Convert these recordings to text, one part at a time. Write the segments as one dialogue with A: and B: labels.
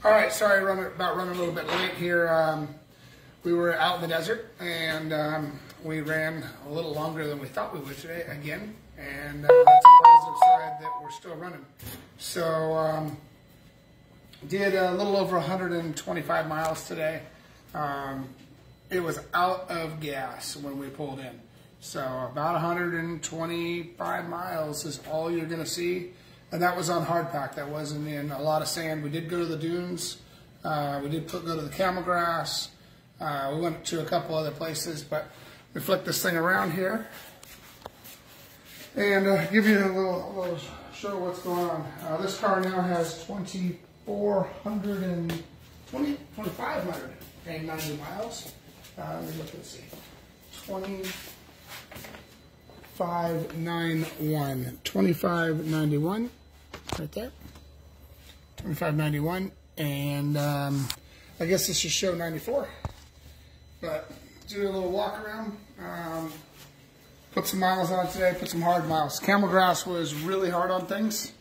A: All right, sorry about running a little bit late here. We were out in the desert, and we ran a little longer than we thought we would today again, and that's a positive side that we're still running. So did a little over 125 miles today. It was out of gas when we pulled in. So about 125 miles is all you're going to see. And that was on hard pack. That wasn't in a lot of sand. We did go to the dunes. We did go to the camel grass. We went to a couple other places, but we flipped this thing around here and give you a little show what's going on. This car now has 2,590 miles. Let me look and see. 2591, right there. 2591, and I guess this should show 94. But do a little walk around. Put some miles on today. Put some hard miles. Camel grass was really hard on things.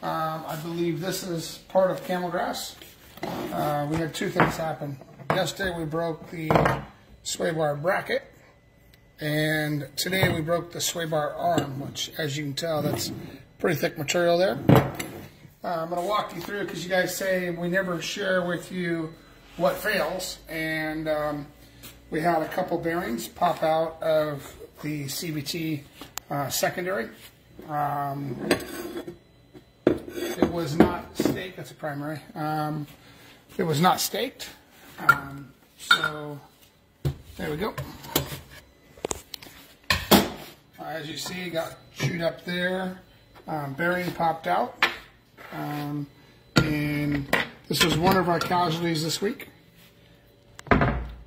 A: I believe this is part of camel grass. We had two things happen. Yesterday we broke the sway bar bracket, and today we broke the sway bar arm, which, as you can tell, that's pretty thick material there. I'm going to walk you through it because you guys say we never share with you what fails, and we had a couple bearings pop out of the CVT secondary. It was not staked. That's a primary. It was not staked. So there we go. As you see, got chewed up there. Bearing popped out. And this was one of our casualties this week.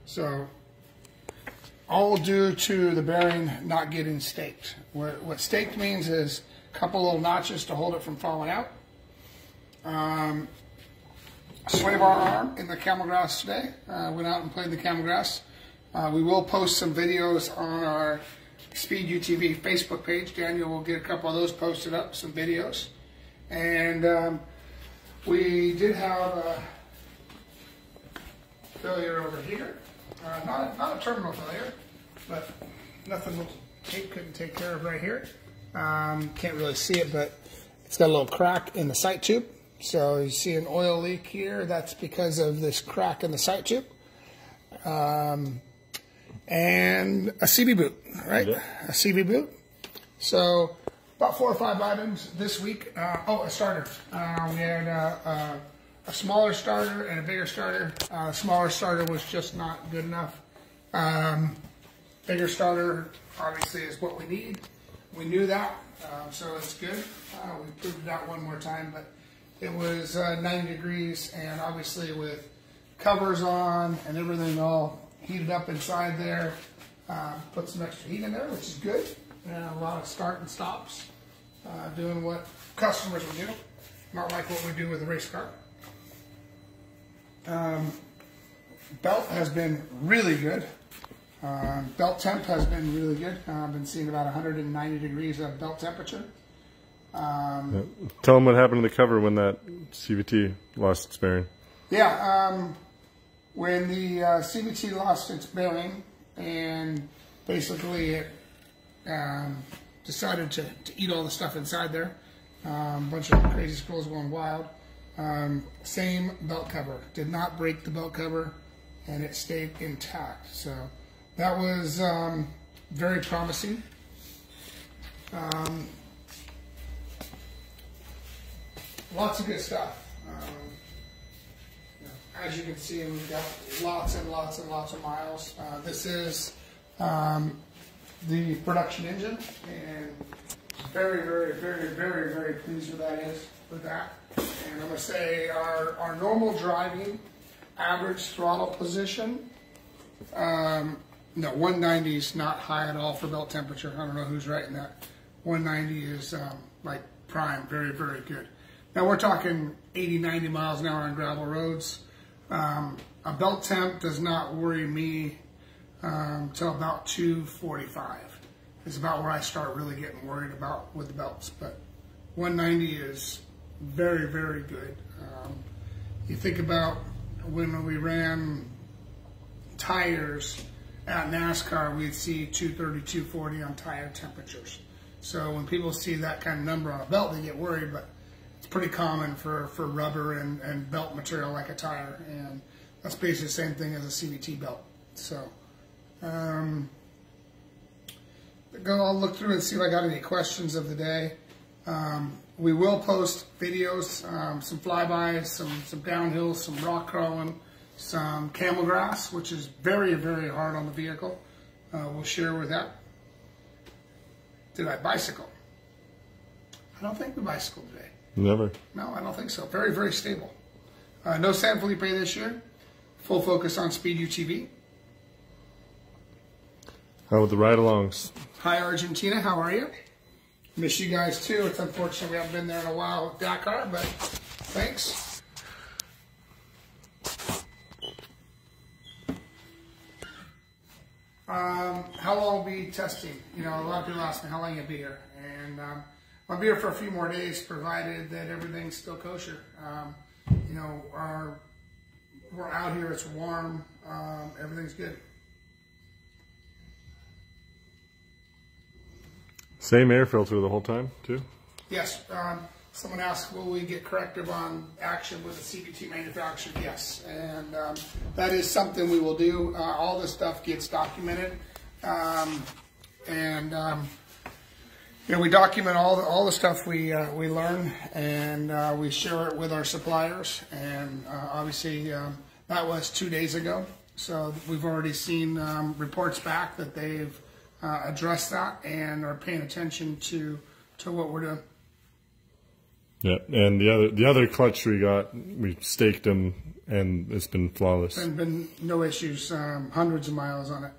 A: So all due to the bearing not getting staked. What staked means is a couple little notches to hold it from falling out. Sway bar arm in the camel grass today. Went out and played in the camel grass. We will post some videos on our Speed UTV Facebook page. Daniel will get a couple of those posted up, some videos. And we did have a failure over here. Not a terminal failure, but nothing the tape couldn't take care of right here. Can't really see it, but it's got a little crack in the sight tube. So you see an oil leak here. That's because of this crack in the sight tube. And a CV boot, right? Yeah. A CV boot. So about 4 or 5 items this week. A starter. We had a smaller starter and a bigger starter. Smaller starter was just not good enough. Bigger starter obviously is what we need. We knew that, so it's good. We proved it out one more time, but it was 90 degrees, and obviously with covers on and everything all heated up inside there, put some extra heat in there, which is good. And a lot of start and stops, doing what customers would do, not like what we do with a race car. Belt has been really good. Belt temp has been really good. I've been seeing about 190 degrees of belt temperature.
B: Tell them what happened to the cover when that CVT lost its bearing.
A: Yeah, when the CVT lost its bearing and basically it decided to eat all the stuff inside there, a bunch of crazy squirrels going wild. Same belt cover, did not break the belt cover, and it stayed intact. So that was very promising. Lots of good stuff. As you can see, we've got lots and lots and lots of miles. This is the production engine, and very, very, very, very, very pleased with that. And I'm going to say our normal driving average throttle position, no, 190 is not high at all for belt temperature. I don't know who's writing that. 190 is like prime, very, very good. Now we're talking 80, 90 miles an hour on gravel roads. A belt temp does not worry me till about 245. Is about where I start really getting worried about with the belts. But 190 is very, very good. You think about when we ran tires at NASCAR, we'd see 230, 240 on tire temperatures. So when people see that kind of number on a belt, they get worried, but it's pretty common for rubber and belt material like a tire, and that's basically the same thing as a CVT belt. So I'll look through and see if I got any questions of the day. We will post videos, some flybys, some downhills, some rock crawling, some camel grass, which is very, very hard on the vehicle. We'll share with that. Did I bicycle? I don't think we bicycled today.
B: Never.
A: No, I don't think so. Very, very stable. No San Felipe this year. Full focus on speed UTV.
B: How with the ride-alongs?
A: Hi, Argentina. How are you? Miss you guys, too. It's unfortunate we haven't been there in a while with Dakar, but thanks. How long will be testing? You know, a lot of people ask me how long you'll be here. And I'll be here for a few more days, provided that everything's still kosher. You know, we're out here, it's warm, everything's good.
B: Same air filter the whole time, too?
A: Yes. Someone asked, will we get corrective on action with the CVT manufacturer? Yes. And that is something we will do. All this stuff gets documented. You know, we document all the stuff we learn, and we share it with our suppliers. And obviously, that was 2 days ago. So we've already seen reports back that they've addressed that and are paying attention to what we're doing.
B: Yeah, and the other clutch we got, we staked them, and it's been flawless.
A: Been no issues, hundreds of miles on it.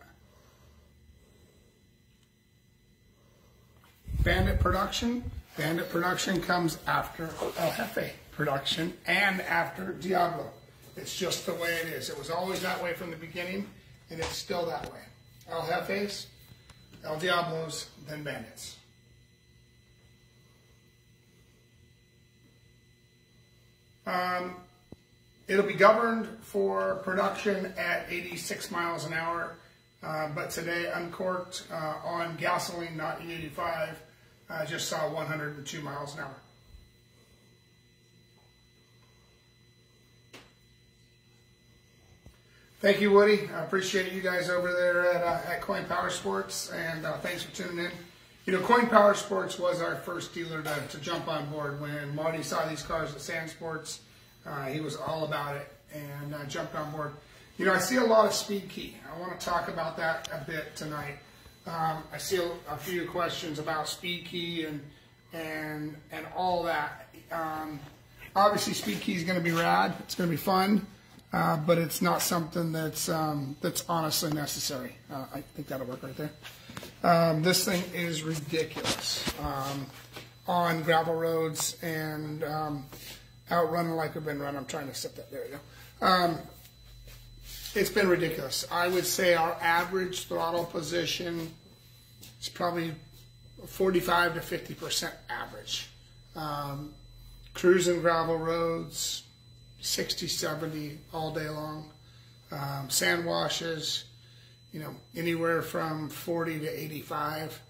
A: Bandit production comes after El Jefe production and after Diablo. It's just the way it is. It was always that way from the beginning, and it's still that way. El Jefes, El Diablos, then Bandits. It'll be governed for production at 86 miles an hour, but today uncorked on gasoline, not E85, I just saw 102 miles an hour. Thank you, Woody. I appreciate you guys over there at Coin Power Sports, and thanks for tuning in. You know, Coin Power Sports was our first dealer to jump on board. When Marty saw these cars at Sand Sports, he was all about it and jumped on board. You know, I see a lot of Speed Key. I want to talk about that a bit tonight. I see a few questions about Speed Key and all that. Obviously, Speed Key is going to be rad. It's going to be fun, but it's not something that's honestly necessary. I think that'll work right there. This thing is ridiculous on gravel roads and out running like we've been running. I'm trying to set that. There you go. It's been ridiculous. I would say our average throttle position is probably 45 to 50% average. Cruising gravel roads, 60, 70 all day long. Sand washes, you know, anywhere from 40 to 85.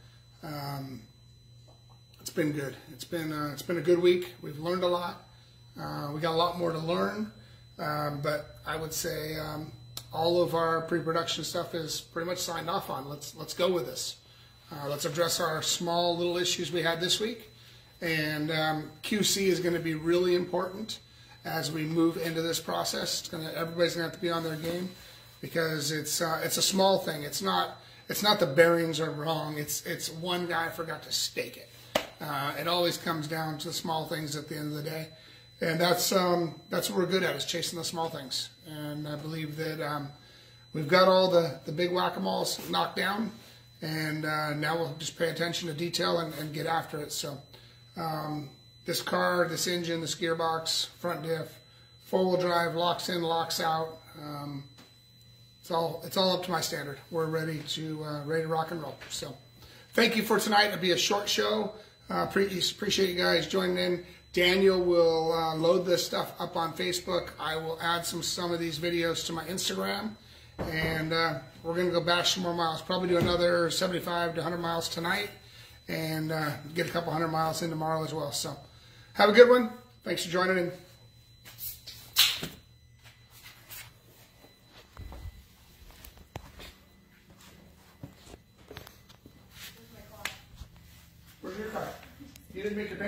A: It's been good. It's been a good week. We've learned a lot. We got a lot more to learn, but I would say all of our pre-production stuff is pretty much signed off on. Let's go with this. Let's address our small little issues we had this week, and QC is going to be really important as we move into this process. Everybody's going to have to be on their game, because it's a small thing. It's not the bearings are wrong. It's one guy forgot to stake it. It always comes down to the small things at the end of the day. And that's what we're good at, is chasing the small things. And I believe that we've got all the big whack-a-moles knocked down, and now we'll just pay attention to detail and get after it. So this car, this engine, this gearbox, front diff, four-wheel drive, locks in, locks out. It's all up to my standard. We're ready to rock and roll. So thank you for tonight. It'll be a short show. Appreciate you guys joining in. Daniel will load this stuff up on Facebook. I will add some of these videos to my Instagram. And we're going to go bash some more miles. Probably do another 75 to 100 miles tonight. And get a couple 100 miles in tomorrow as well. So have a good one. Thanks for joining in. Where's your car? You didn't make your